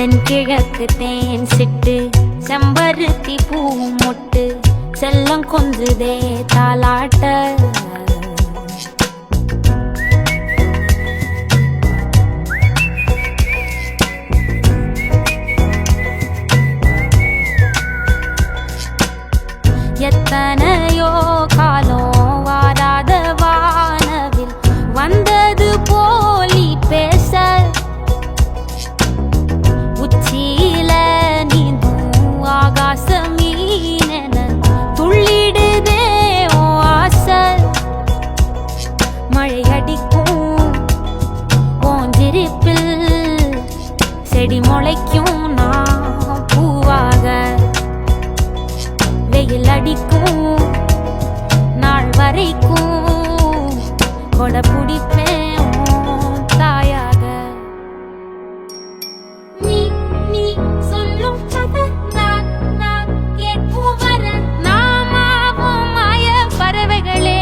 தென்கிழக்கு தேன் சிட்டு செம்பருத்தி பூ மொட்டு செல்லம் கொஞ்சுதே தாலாட்ட எத்தனையோ காலம் வாராத வானவில் வந்தது போலி பேச உச்சியில நீந்தும் ஆகாச மீனென துள்ளிடுதே ஓ ஆசை மழையடிக்கும் ஓஞ்சிரிப்பில் செடி முளைக்கும் நான் பூவாக வெயில் அடிக்கும் நாள் வரைக்கும் கொடை பிடிப்பேன் தாயாக நீ நீ சொல்லும் கதை நான் நான் கேட்போம் வர நாமாவும் மாய பறவைகளே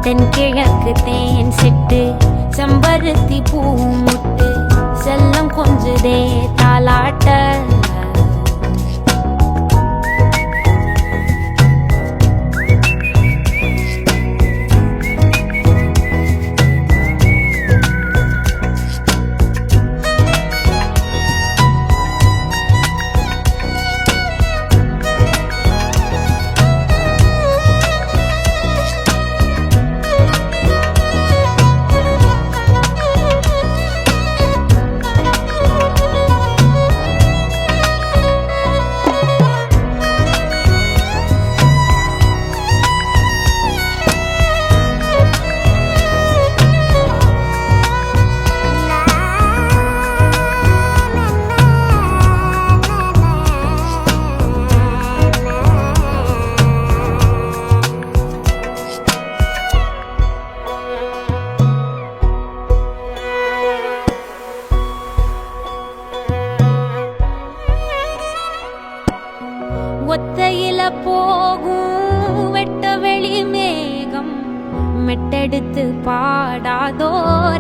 தென்கிழக்கு தேன் சிட்டு செம்பருத்தி பூ முட்டு செல்லம் கொஞ்சுதே தாலாட்ட ஒத்தையில போகும் வெட்ட வெளி மேகம் மெட்டெடுத்து பாடாதோ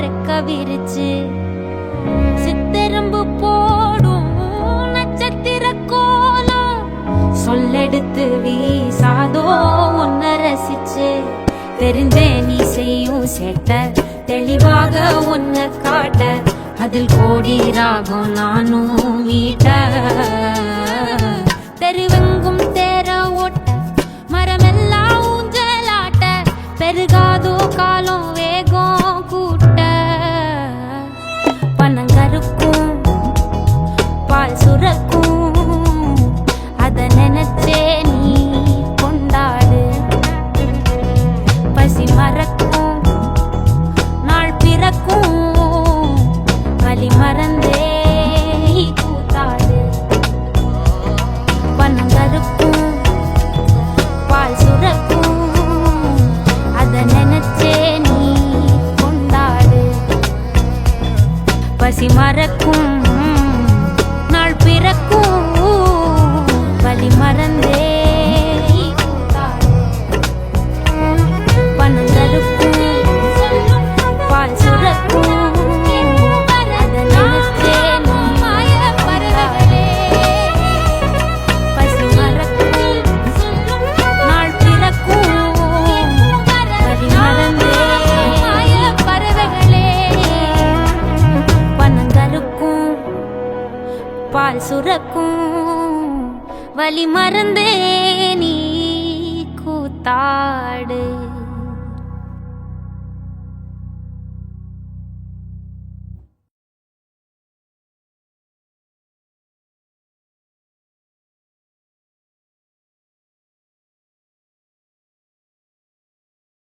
ரெக்க விரிச்சு சித்தரம்பு போடும் நட்சத்திர கோலம் சொல்லெடுத்து வீசாதோ உன்னை ரசிச்சு தெரிஞ்சே நீ செய்யும் சேட்ட தெளிவாக உன்னை காட்ட அதில் கோடி ராகம் நானும் மீட்ட தெருவெங்கும் தேர ஓட்ட மரமெல்லாம் ஊஞ்சலாட்ட பெருகாதோ காலம் வேகம் கூட்ட பனங்கருக்கும் பால் சுரக்கும் அத நினைச்சே நீ கொண்டாடு பசி மறக்கும் நாள் பிறக்கும் வலி மறந்தே பனங்கருக்கும் பால் சுரக்கும் அத நினைச்சே நீ கொண்டாடு பசி மறக்கும் நாள் பிறக்கும் வலி மறந்தே பனங்கருக்கும் பால் சுரக்கும் பால் சுரக்கும் வலி மறந்தே நீ கூத்தாடு.